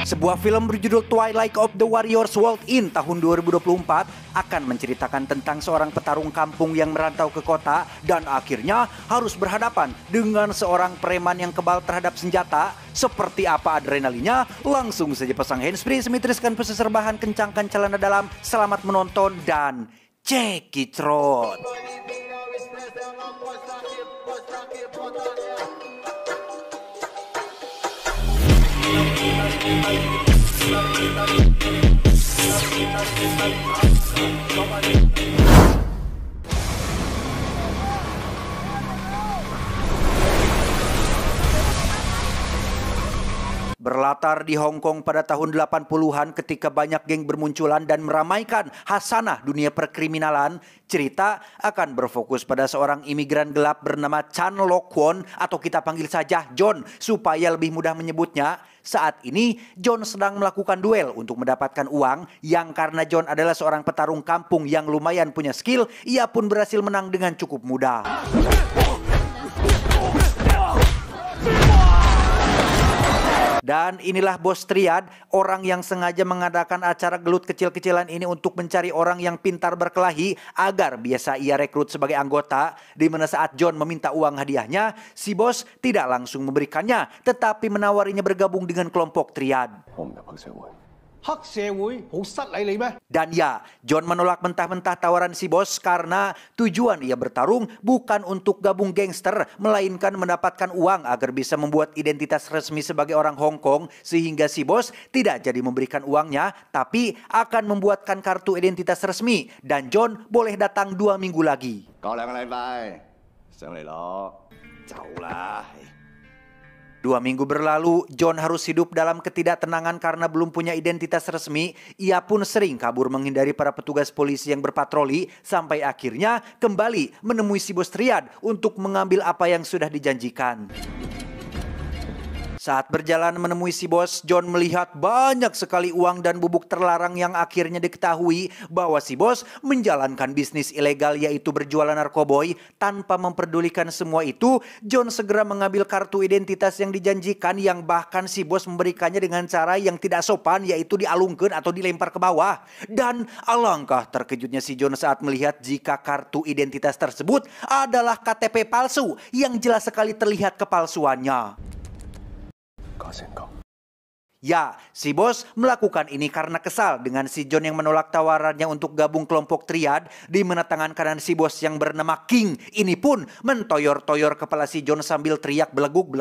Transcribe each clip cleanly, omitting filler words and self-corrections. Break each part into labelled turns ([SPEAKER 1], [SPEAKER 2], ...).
[SPEAKER 1] Sebuah film berjudul Twilight of the Warriors Walked In tahun 2024 akan menceritakan tentang seorang petarung kampung yang merantau ke kota dan akhirnya harus berhadapan dengan seorang preman yang kebal terhadap senjata. Seperti apa adrenalinnya? Langsung saja pasang handsfree, semitriskan pesisir bahan, kencangkan celana dalam. Selamat menonton dan cekicrot. Berlatar di Hong Kong pada tahun 80-an ketika banyak geng bermunculan dan meramaikan hasanah dunia perkriminalan, cerita akan berfokus pada seorang imigran gelap bernama Chan Lok Kwon atau kita panggil saja John supaya lebih mudah menyebutnya. Saat ini John sedang melakukan duel untuk mendapatkan uang yang karena John adalah seorang petarung kampung yang lumayan punya skill, ia pun berhasil menang dengan cukup mudah. Dan inilah bos triad, orang yang sengaja mengadakan acara gelut kecil-kecilan ini untuk mencari orang yang pintar berkelahi agar biasa ia rekrut sebagai anggota. Di mana saat John meminta uang hadiahnya, si bos tidak langsung memberikannya, tetapi menawarinya bergabung dengan kelompok triad. Dan ya, John menolak mentah-mentah tawaran si bos karena tujuan ia bertarung bukan untuk gabung gangster, melainkan mendapatkan uang agar bisa membuat identitas resmi sebagai orang Hong Kong, sehingga si bos tidak jadi memberikan uangnya, tapi akan membuatkan kartu identitas resmi dan John boleh datang 2 minggu lagi. 2 minggu berlalu, John harus hidup dalam ketidaktenangan karena belum punya identitas resmi. Ia pun sering kabur menghindari para petugas polisi yang berpatroli sampai akhirnya kembali menemui si bos triad untuk mengambil apa yang sudah dijanjikan. Saat berjalan menemui si bos, John melihat banyak sekali uang dan bubuk terlarang yang akhirnya diketahui bahwa si bos menjalankan bisnis ilegal yaitu berjualan narkoboy. Tanpa memperdulikan semua itu, John segera mengambil kartu identitas yang dijanjikan yang bahkan si bos memberikannya dengan cara yang tidak sopan yaitu dialungkan atau dilempar ke bawah. Dan alangkah terkejutnya si John saat melihat jika kartu identitas tersebut adalah KTP palsu yang jelas sekali terlihat kepalsuannya. Ya, si bos melakukan ini karena kesal dengan si John yang menolak tawarannya untuk gabung kelompok triad, di mana tangan kanan si bos yang bernama King ini pun mentoyor-toyor kepala si John sambil teriak beleguk.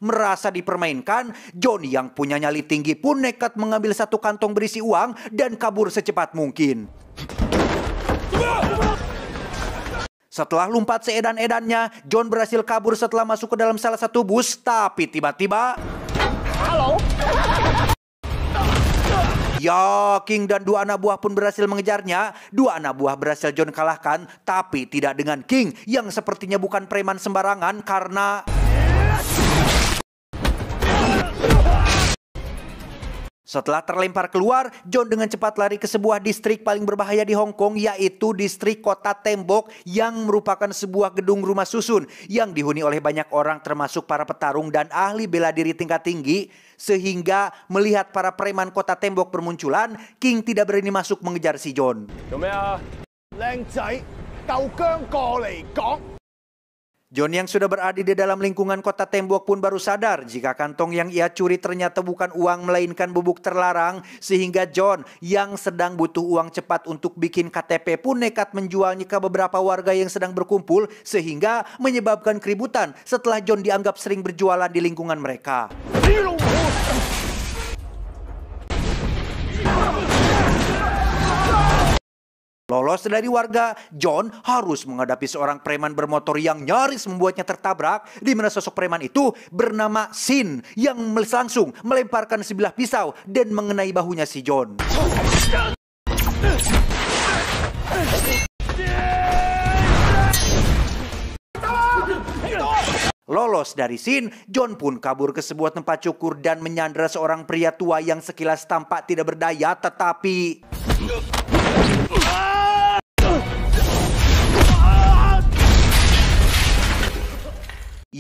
[SPEAKER 1] Merasa dipermainkan, John yang punya nyali tinggi pun nekat mengambil satu kantong berisi uang dan kabur secepat mungkin. Setelah lompat seedan-edannya, John berhasil kabur setelah masuk ke dalam salah satu bus, tapi tiba-tiba... Halo? Ya, King dan 2 anak buah pun berhasil mengejarnya. 2 anak buah berhasil John kalahkan, tapi tidak dengan King yang sepertinya bukan preman sembarangan karena... Setelah terlempar keluar, John dengan cepat lari ke sebuah distrik paling berbahaya di Hong Kong, yaitu distrik Kota Tembok yang merupakan sebuah gedung rumah susun yang dihuni oleh banyak orang termasuk para petarung dan ahli bela diri tingkat tinggi. Sehingga melihat para preman Kota Tembok bermunculan, King tidak berani masuk mengejar si John. John yang sudah berada di dalam lingkungan Kota Tembok pun baru sadar jika kantong yang ia curi ternyata bukan uang melainkan bubuk terlarang, sehingga John yang sedang butuh uang cepat untuk bikin KTP pun nekat menjualnya ke beberapa warga yang sedang berkumpul, sehingga menyebabkan keributan setelah John dianggap sering berjualan di lingkungan mereka. Lolos dari warga, John harus menghadapi seorang preman bermotor yang nyaris membuatnya tertabrak, di mana sosok preman itu bernama Sin yang langsung melemparkan sebilah pisau dan mengenai bahunya si John. Lolos dari Sin, John pun kabur ke sebuah tempat cukur dan menyandra seorang pria tua yang sekilas tampak tidak berdaya, tetapi...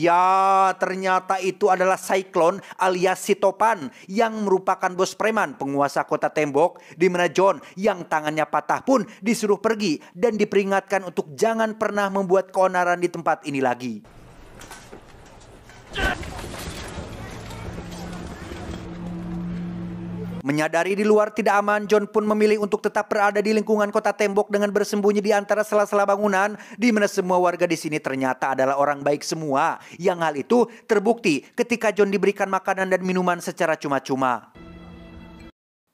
[SPEAKER 1] Ya, ternyata itu adalah Cyclone alias si Topan yang merupakan bos preman penguasa kota tembok, di mana John yang tangannya patah pun disuruh pergi dan diperingatkan untuk jangan pernah membuat keonaran di tempat ini lagi. Menyadari di luar tidak aman, John pun memilih untuk tetap berada di lingkungan kota tembok dengan bersembunyi di antara sela-sela bangunan, di mana semua warga di sini ternyata adalah orang baik semua. Yang hal itu terbukti ketika John diberikan makanan dan minuman secara cuma-cuma.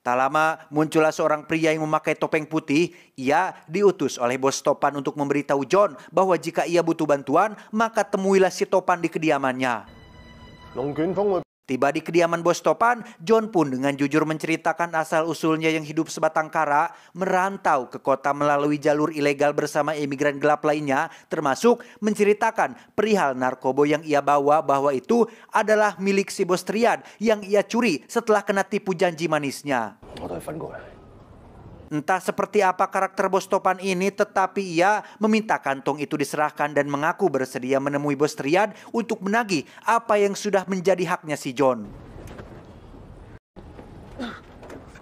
[SPEAKER 1] Tak lama muncullah seorang pria yang memakai topeng putih. Ia diutus oleh bos Topan untuk memberitahu John bahwa jika ia butuh bantuan, maka temuilah si Topan di kediamannya. Tiba di kediaman bos Topan, John pun dengan jujur menceritakan asal-usulnya yang hidup sebatang kara, merantau ke kota melalui jalur ilegal bersama imigran gelap lainnya, termasuk menceritakan perihal narkoba yang ia bawa bahwa itu adalah milik si bos Triad yang ia curi setelah kena tipu janji manisnya. Entah seperti apa karakter bos Topan ini, tetapi ia meminta kantong itu diserahkan dan mengaku bersedia menemui bos Triad untuk menagih apa yang sudah menjadi haknya si John.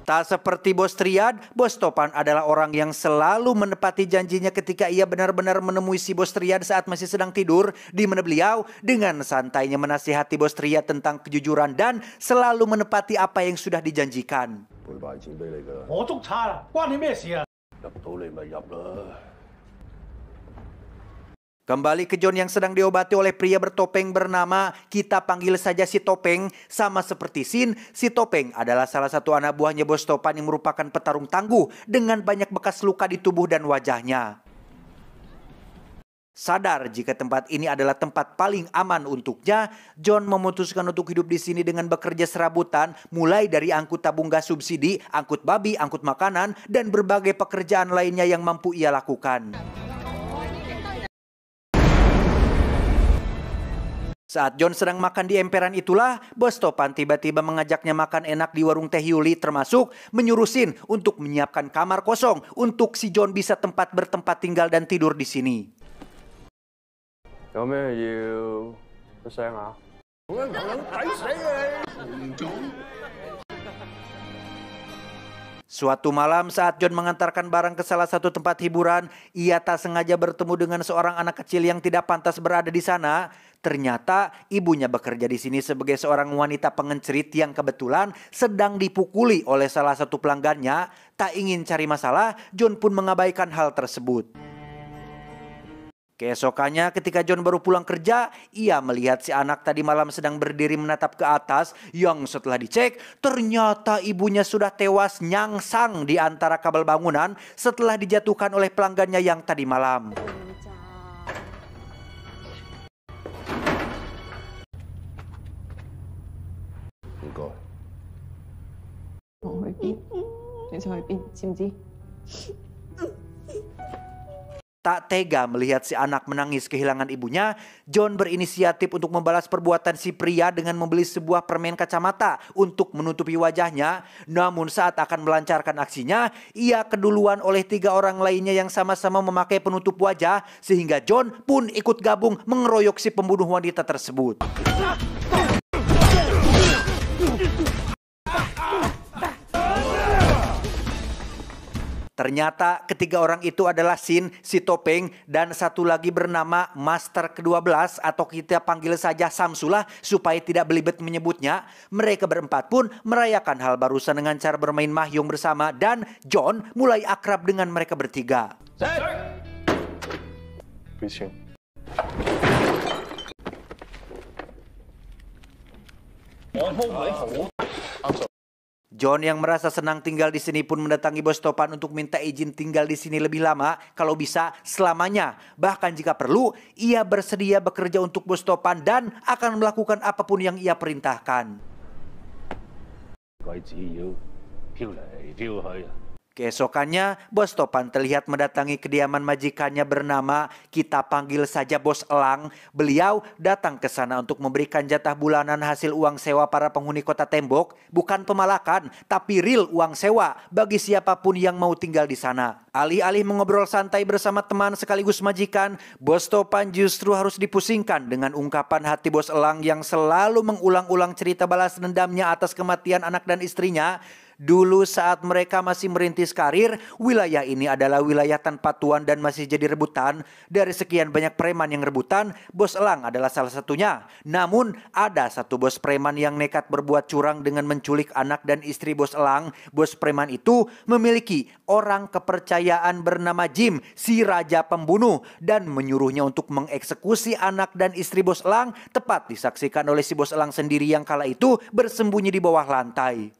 [SPEAKER 1] Tak seperti bos Triad, bos Topan adalah orang yang selalu menepati janjinya ketika ia benar-benar menemui si bos Triad saat masih sedang tidur, di mana beliau dengan santainya menasihati bos Triad tentang kejujuran dan selalu menepati apa yang sudah dijanjikan. Kembali ke John yang sedang diobati oleh pria bertopeng bernama, kita panggil saja si Topeng. Sama seperti Sin, si Topeng adalah salah satu anak buahnya bos Topan yang merupakan petarung tangguh dengan banyak bekas luka di tubuh dan wajahnya. Sadar jika tempat ini adalah tempat paling aman untuknya, John memutuskan untuk hidup di sini dengan bekerja serabutan, mulai dari angkut tabung gas subsidi, angkut babi, angkut makanan, dan berbagai pekerjaan lainnya yang mampu ia lakukan. Saat John sedang makan di emperan itulah, bos Topan tiba-tiba mengajaknya makan enak di warung Teh Yuli, termasuk menyuruh Sin untuk menyiapkan kamar kosong untuk si John bisa bertempat tinggal dan tidur di sini. Suatu malam saat John mengantarkan barang ke salah satu tempat hiburan, ia tak sengaja bertemu dengan seorang anak kecil yang tidak pantas berada di sana. Ternyata ibunya bekerja di sini sebagai seorang wanita pengencerit yang kebetulan sedang dipukuli oleh salah satu pelanggannya. Tak ingin cari masalah, John pun mengabaikan hal tersebut. Keesokannya ketika John baru pulang kerja, ia melihat si anak tadi malam sedang berdiri menatap ke atas, yang setelah dicek ternyata ibunya sudah tewas nyangsang di antara kabel bangunan setelah dijatuhkan oleh pelanggannya yang tadi malam. Tak tega melihat si anak menangis kehilangan ibunya, John berinisiatif untuk membalas perbuatan si pria dengan membeli sebuah permen kacamata untuk menutupi wajahnya. Namun saat akan melancarkan aksinya, ia keduluan oleh 3 orang lainnya yang sama-sama memakai penutup wajah, sehingga John pun ikut gabung mengeroyok si pembunuh wanita tersebut. Ternyata ketiga orang itu adalah Sin, si Topeng, dan satu lagi bernama Master ke-12 atau kita panggil saja Samsulah supaya tidak belibet menyebutnya. Mereka berempat pun merayakan hal barusan dengan cara bermain mahjong bersama dan John mulai akrab dengan mereka bertiga. John yang merasa senang tinggal di sini pun mendatangi bos Topan untuk minta izin tinggal di sini lebih lama, kalau bisa selamanya. Bahkan jika perlu, ia bersedia bekerja untuk bos Topan dan akan melakukan apapun yang ia perintahkan. Keesokannya, Bos Topan terlihat mendatangi kediaman majikannya bernama, kita panggil saja Bos Elang. Beliau datang ke sana untuk memberikan jatah bulanan hasil uang sewa para penghuni kota tembok. Bukan pemalakan, tapi real uang sewa bagi siapapun yang mau tinggal di sana. Alih-alih mengobrol santai bersama teman sekaligus majikan, Bos Topan justru harus dipusingkan dengan ungkapan hati Bos Elang yang selalu mengulang-ulang cerita balas dendamnya atas kematian anak dan istrinya. Dulu saat mereka masih merintis karir, wilayah ini adalah wilayah tanpa tuan dan masih jadi rebutan. Dari sekian banyak preman yang rebutan, Bos Elang adalah salah satunya. Namun ada satu bos preman yang nekat berbuat curang dengan menculik anak dan istri Bos Elang. Bos preman itu memiliki orang kepercayaan bernama Jim, si raja pembunuh, dan menyuruhnya untuk mengeksekusi anak dan istri Bos Elang. Tepat disaksikan oleh si Bos Elang sendiri yang kala itu bersembunyi di bawah lantai.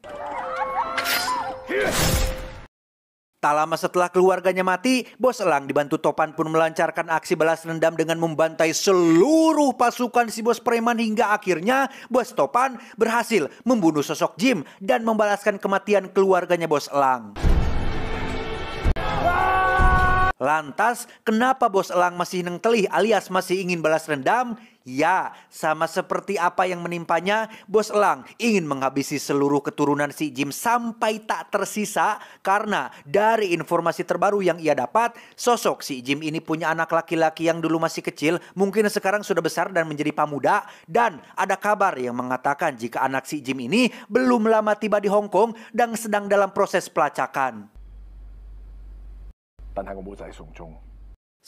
[SPEAKER 1] Tak lama setelah keluarganya mati, Bos Elang dibantu Topan pun melancarkan aksi balas dendam dengan membantai seluruh pasukan si bos preman hingga akhirnya Bos Topan berhasil membunuh sosok Jim dan membalaskan kematian keluarganya Bos Elang. Lantas, kenapa Bos Elang masih nengkelih alias masih ingin balas dendam? Ya, sama seperti apa yang menimpanya, Bos Elang ingin menghabisi seluruh keturunan si Jim sampai tak tersisa. Karena dari informasi terbaru yang ia dapat, sosok si Jim ini punya anak laki-laki yang dulu masih kecil, mungkin sekarang sudah besar dan menjadi pemuda. Dan ada kabar yang mengatakan jika anak si Jim ini belum lama tiba di Hong Kong dan sedang dalam proses pelacakan.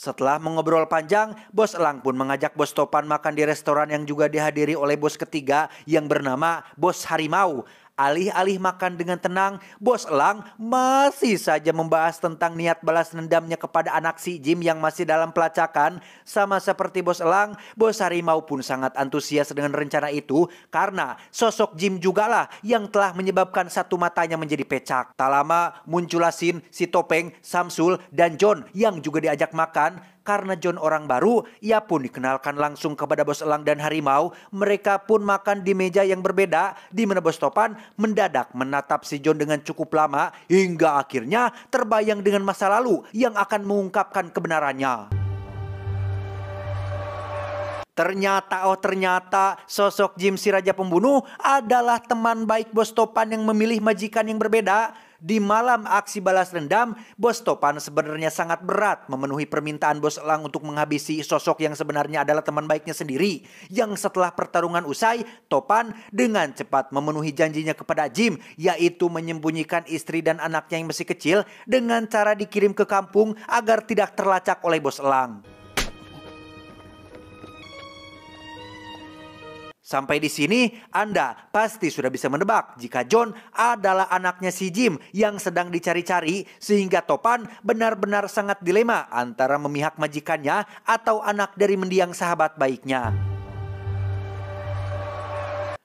[SPEAKER 1] Setelah mengobrol panjang, Bos Elang pun mengajak Bos Topan makan di restoran yang juga dihadiri oleh bos ketiga yang bernama Bos Harimau. Alih-alih makan dengan tenang, Bos Elang masih saja membahas tentang niat balas dendamnya kepada anak si Jim yang masih dalam pelacakan. Sama seperti Bos Elang, Bos Harimau pun sangat antusias dengan rencana itu karena sosok Jim jugalah yang telah menyebabkan satu matanya menjadi pecak. Tak lama muncullah Sin, si Topeng, Samsul, dan John yang juga diajak makan. Karena John orang baru, ia pun dikenalkan langsung kepada Bos Elang dan Harimau. Mereka pun makan di meja yang berbeda, di mana Bos Topan mendadak menatap si John dengan cukup lama hingga akhirnya terbayang dengan masa lalu yang akan mengungkapkan kebenarannya. Ternyata sosok Jim si raja pembunuh adalah teman baik Bos Topan yang memilih majikan yang berbeda. Di malam aksi balas dendam, Bos Topan sebenarnya sangat berat memenuhi permintaan Bos Elang untuk menghabisi sosok yang sebenarnya adalah teman baiknya sendiri. Yang setelah pertarungan usai, Topan dengan cepat memenuhi janjinya kepada Jim, yaitu menyembunyikan istri dan anaknya yang masih kecil dengan cara dikirim ke kampung agar tidak terlacak oleh Bos Elang. Sampai di sini, Anda pasti sudah bisa menebak jika John adalah anaknya si Jim yang sedang dicari-cari, sehingga Topan benar-benar sangat dilema antara memihak majikannya atau anak dari mendiang sahabat baiknya.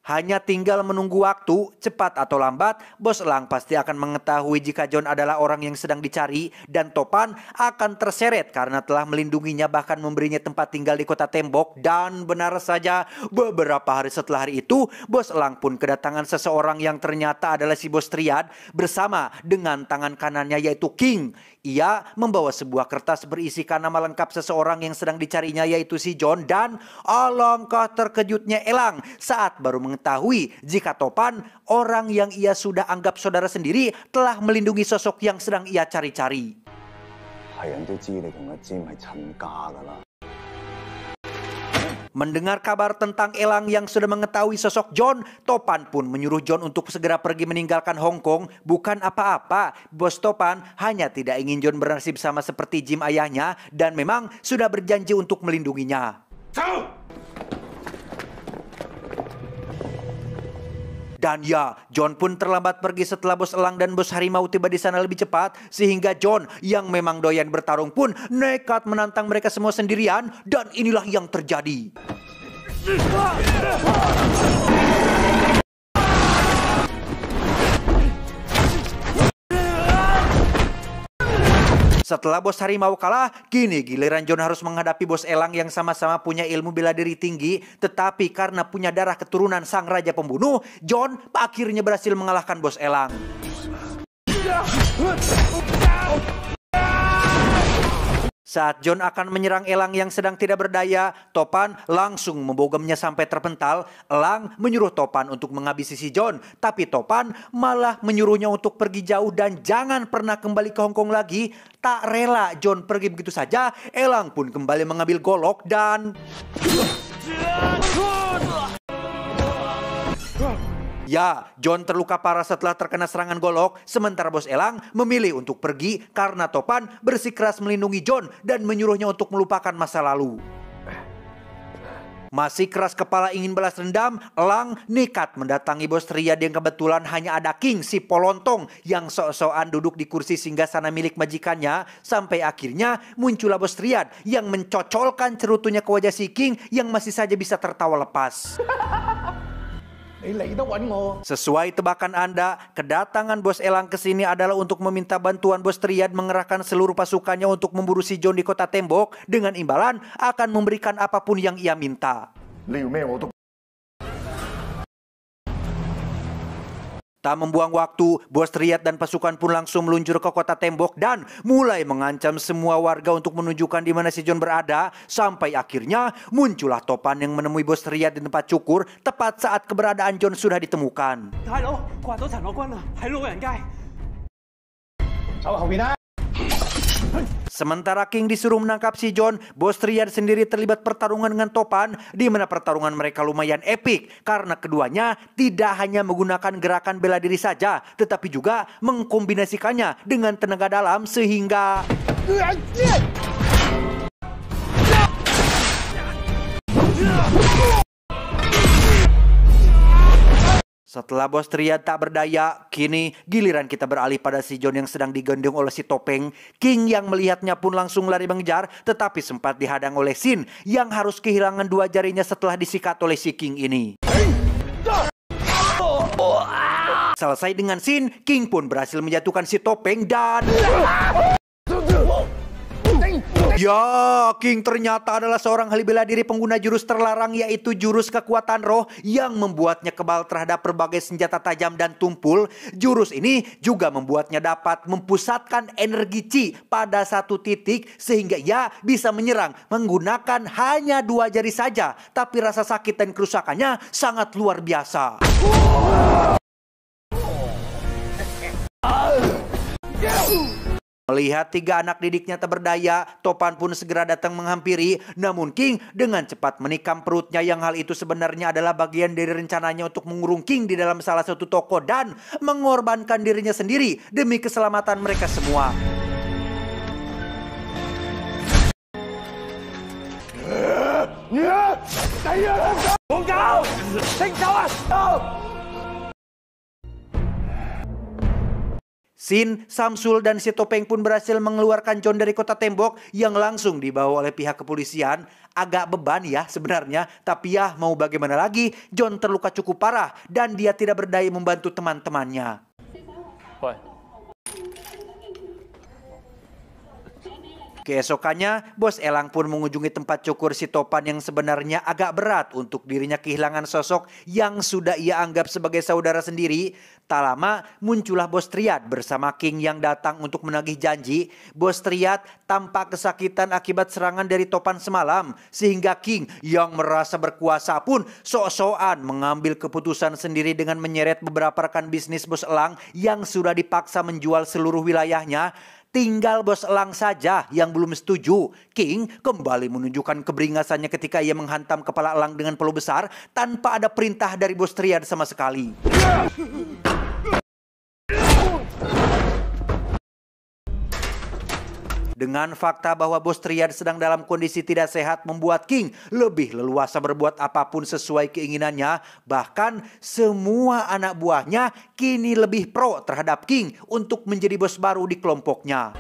[SPEAKER 1] Hanya tinggal menunggu waktu, cepat atau lambat, Bos Elang pasti akan mengetahui jika John adalah orang yang sedang dicari dan Topan akan terseret karena telah melindunginya bahkan memberinya tempat tinggal di kota tembok. Dan benar saja, beberapa hari setelah hari itu, Bos Elang pun kedatangan seseorang yang ternyata adalah si Bos Triad bersama dengan tangan kanannya yaitu King. Ia membawa sebuah kertas berisikan nama lengkap seseorang yang sedang dicarinya yaitu si John, dan alangkah terkejutnya Elang saat baru mengetahui jika Topan, orang yang ia sudah anggap saudara sendiri, telah melindungi sosok yang sedang ia cari-cari. Mendengar kabar tentang Elang yang sudah mengetahui sosok John, Topan pun menyuruh John untuk segera pergi meninggalkan Hong Kong. Bukan apa-apa, Bos Topan hanya tidak ingin John bernasib sama seperti Jim ayahnya dan memang sudah berjanji untuk melindunginya. Dan ya, John pun terlambat pergi setelah Bos Elang dan Bos Harimau tiba di sana lebih cepat, sehingga John yang memang doyan bertarung pun nekat menantang mereka semua sendirian, dan inilah yang terjadi. Setelah Bos Harimau kalah, kini giliran John harus menghadapi Bos Elang yang sama-sama punya ilmu bela diri tinggi. Tetapi karena punya darah keturunan sang raja pembunuh, John akhirnya berhasil mengalahkan Bos Elang. Saat John akan menyerang Elang yang sedang tidak berdaya, Topan langsung membogemnya sampai terpental. Elang menyuruh Topan untuk menghabisi si John, tapi Topan malah menyuruhnya untuk pergi jauh dan jangan pernah kembali ke Hong Kong lagi. Tak rela John pergi begitu saja, Elang pun kembali mengambil golok dan... Ya, John terluka parah setelah terkena serangan golok, sementara bos Elang memilih untuk pergi karena Topan bersikeras melindungi John dan menyuruhnya untuk melupakan masa lalu. Masih keras kepala ingin balas dendam, Elang nekat mendatangi bos Riyad yang kebetulan hanya ada King si Polontong yang sok-sokan duduk di kursi singgahsana milik majikannya. Sampai akhirnya muncullah bos Riyad yang mencocolkan cerutunya ke wajah si King yang masih saja bisa tertawa lepas. Sesuai tebakan Anda, kedatangan bos Elang ke sini adalah untuk meminta bantuan bos Riyad mengerahkan seluruh pasukannya untuk memburu si John di kota tembok. Dengan imbalan akan memberikan apapun yang ia minta. Tak membuang waktu, bos Riyad dan pasukan pun langsung meluncur ke kota tembok dan mulai mengancam semua warga untuk menunjukkan di mana si John berada. Sampai akhirnya muncullah Topan yang menemui bos Riyad di tempat cukur tepat saat keberadaan John sudah ditemukan. Sementara King disuruh menangkap si John, bos Riyad sendiri terlibat pertarungan dengan Topan, di mana pertarungan mereka lumayan epik karena keduanya tidak hanya menggunakan gerakan bela diri saja, tetapi juga mengkombinasikannya dengan tenaga dalam sehingga setelah bos Riyad tak berdaya, kini giliran kita beralih pada si John yang sedang digendong oleh si Topeng. King yang melihatnya pun langsung lari mengejar, tetapi sempat dihadang oleh Sin yang harus kehilangan dua jarinya setelah disikat oleh si King ini. Selesai dengan Sin, King pun berhasil menjatuhkan si Topeng dan... Ya, King ternyata adalah seorang ahli bela diri pengguna jurus terlarang, yaitu jurus kekuatan roh yang membuatnya kebal terhadap berbagai senjata tajam dan tumpul. Jurus ini juga membuatnya dapat mempusatkan energi Chi pada satu titik sehingga ia bisa menyerang menggunakan hanya dua jari saja. Tapi rasa sakit dan kerusakannya sangat luar biasa. Melihat tiga anak didiknya tak berdaya, Topan pun segera datang menghampiri. Namun King dengan cepat menikam perutnya, yang hal itu sebenarnya adalah bagian dari rencananya untuk mengurung King di dalam salah satu toko dan mengorbankan dirinya sendiri demi keselamatan mereka semua. Sin, Samsul, dan si Topeng pun berhasil mengeluarkan John dari kota tembok yang langsung dibawa oleh pihak kepolisian. Agak beban ya sebenarnya, tapi ya mau bagaimana lagi, John terluka cukup parah dan dia tidak berdaya membantu teman-temannya. Keesokannya, bos Elang pun mengunjungi tempat cukur si Topan yang sebenarnya agak berat untuk dirinya kehilangan sosok yang sudah ia anggap sebagai saudara sendiri. Tak lama muncullah bos Riyad bersama King yang datang untuk menagih janji. Bos Riyad tampak kesakitan akibat serangan dari Topan semalam, sehingga King yang merasa berkuasa pun sok-sokan mengambil keputusan sendiri dengan menyeret beberapa rekan bisnis bos Elang yang sudah dipaksa menjual seluruh wilayahnya. Tinggal bos Elang saja yang belum setuju. King kembali menunjukkan keberingasannya ketika ia menghantam kepala Elang dengan peluh besar tanpa ada perintah dari bos Riyad sama sekali. Dengan fakta bahwa bos Riyad sedang dalam kondisi tidak sehat membuat King lebih leluasa berbuat apapun sesuai keinginannya. Bahkan semua anak buahnya kini lebih pro terhadap King untuk menjadi bos baru di kelompoknya.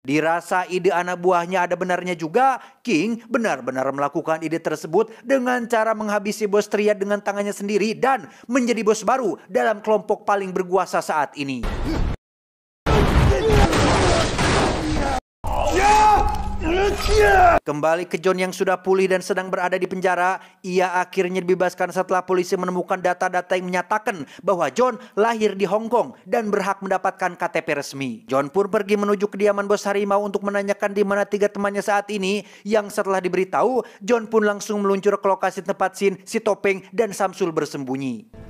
[SPEAKER 1] Dirasa ide anak buahnya ada benarnya juga, King benar-benar melakukan ide tersebut dengan cara menghabisi bos Riyad dengan tangannya sendiri dan menjadi bos baru dalam kelompok paling berkuasa saat ini. Kembali ke John yang sudah pulih dan sedang berada di penjara, ia akhirnya dibebaskan setelah polisi menemukan data-data yang menyatakan bahwa John lahir di Hong Kong dan berhak mendapatkan KTP resmi. John pun pergi menuju kediaman bos harimau untuk menanyakan di mana 3 temannya saat ini, yang setelah diberitahu, John pun langsung meluncur ke lokasi tempat Sin, si Topeng, dan Samsul bersembunyi.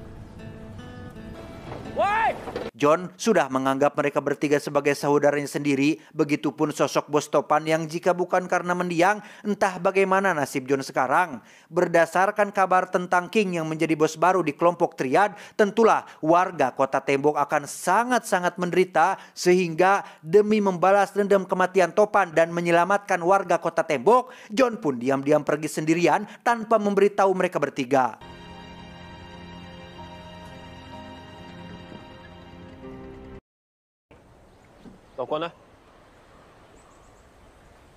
[SPEAKER 1] John sudah menganggap mereka bertiga sebagai saudaranya sendiri, begitupun sosok bos Topan yang jika bukan karena mendiang, entah bagaimana nasib John sekarang. Berdasarkan kabar tentang King yang menjadi bos baru di kelompok Triad, tentulah warga Kota Tembok akan sangat-sangat menderita, sehingga demi membalas dendam kematian Topan dan menyelamatkan warga Kota Tembok, John pun diam-diam pergi sendirian tanpa memberitahu mereka bertiga.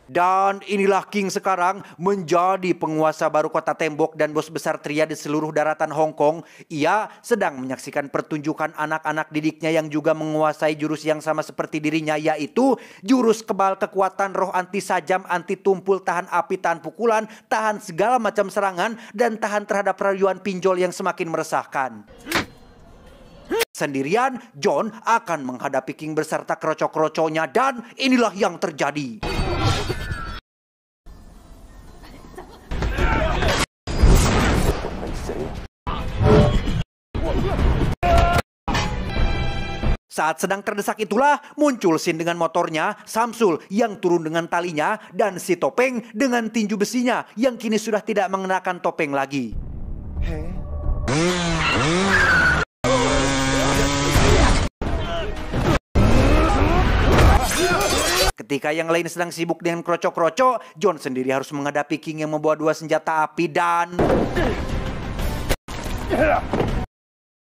[SPEAKER 1] Dan inilah King sekarang menjadi penguasa baru Kota Tembok dan bos besar Triad di seluruh daratan Hong Kong. Ia sedang menyaksikan pertunjukan anak-anak didiknya yang juga menguasai jurus yang sama seperti dirinya, yaitu jurus kebal kekuatan roh anti sajam, anti tumpul, tahan api, tahan pukulan, tahan segala macam serangan, dan tahan terhadap rayuan pinjol yang semakin meresahkan. Sendirian, John akan menghadapi King beserta kroco-kroconya, dan inilah yang terjadi. Saat sedang terdesak itulah muncul Sin dengan motornya, Samsul yang turun dengan talinya, dan si Topeng dengan tinju besinya yang kini sudah tidak mengenakan topeng lagi. Ketika yang lain sedang sibuk dengan kroco-kroco, John sendiri harus menghadapi King yang membawa 2 senjata api dan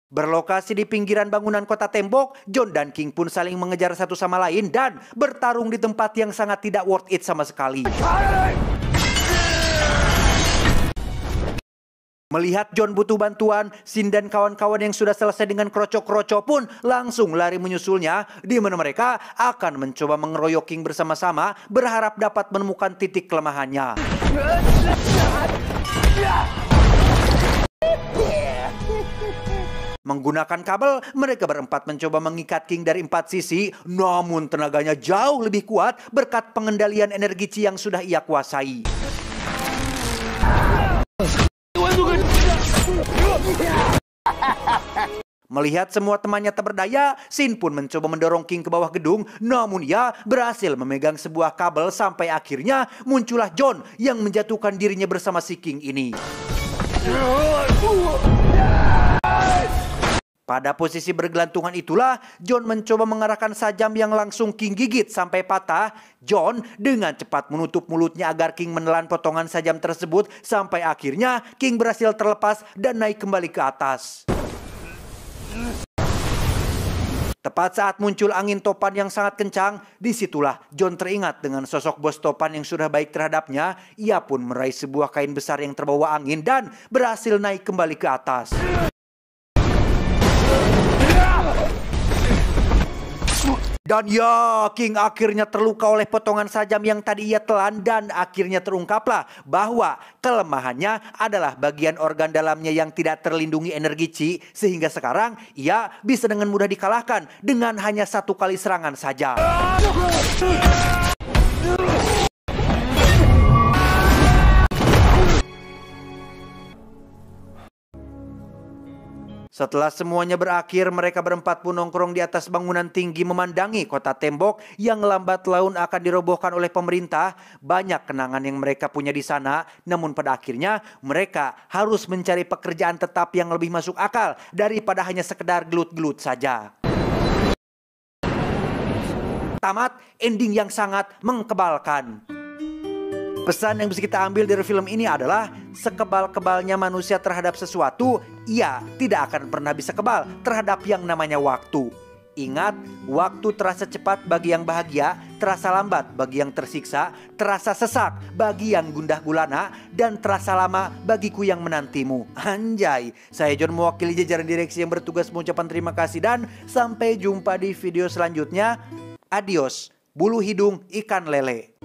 [SPEAKER 1] berlokasi di pinggiran bangunan Kota Tembok. John dan King pun saling mengejar satu sama lain dan bertarung di tempat yang sangat tidak worth it sama sekali. Melihat John butuh bantuan, Sin dan kawan-kawan yang sudah selesai dengan kroco-kroco pun langsung lari menyusulnya, di mana mereka akan mencoba mengeroyok King bersama-sama, berharap dapat menemukan titik kelemahannya. Menggunakan kabel, mereka berempat mencoba mengikat King dari 4 sisi, namun tenaganya jauh lebih kuat berkat pengendalian energi Chi yang sudah ia kuasai. Melihat semua temannya tak berdaya, Sin pun mencoba mendorong King ke bawah gedung, namun ia berhasil memegang sebuah kabel sampai akhirnya muncullah John yang menjatuhkan dirinya bersama si King ini. Pada posisi bergelantungan itulah, John mencoba mengarahkan sajam yang langsung King gigit sampai patah. John dengan cepat menutup mulutnya agar King menelan potongan sajam tersebut, sampai akhirnya King berhasil terlepas dan naik kembali ke atas. Tepat saat muncul angin topan yang sangat kencang, disitulah John teringat dengan sosok bos Topan yang sudah baik terhadapnya. Ia pun meraih sebuah kain besar yang terbawa angin dan berhasil naik kembali ke atas. Dan ya, King akhirnya terluka oleh potongan sajam yang tadi ia telan, dan akhirnya terungkaplah bahwa kelemahannya adalah bagian organ dalamnya yang tidak terlindungi energi Chi, sehingga sekarang ia bisa dengan mudah dikalahkan dengan hanya 1 kali serangan saja. Setelah semuanya berakhir, mereka berempat pun nongkrong di atas bangunan tinggi memandangi Kota Tembok yang lambat laun akan dirobohkan oleh pemerintah. Banyak kenangan yang mereka punya di sana, namun pada akhirnya mereka harus mencari pekerjaan tetap yang lebih masuk akal daripada hanya sekedar gelut-gelut saja. Tamat ending yang sangat mengebalkan. Pesan yang bisa kita ambil dari film ini adalah sekebal-kebalnya manusia terhadap sesuatu, ia tidak akan pernah bisa kebal terhadap yang namanya waktu. Ingat, waktu terasa cepat bagi yang bahagia, terasa lambat bagi yang tersiksa, terasa sesak bagi yang gundah gulana, dan terasa lama bagiku yang menantimu. Anjay, saya John mewakili jajaran direksi yang bertugas mengucapkan terima kasih dan sampai jumpa di video selanjutnya. Adios, bulu hidung ikan lele.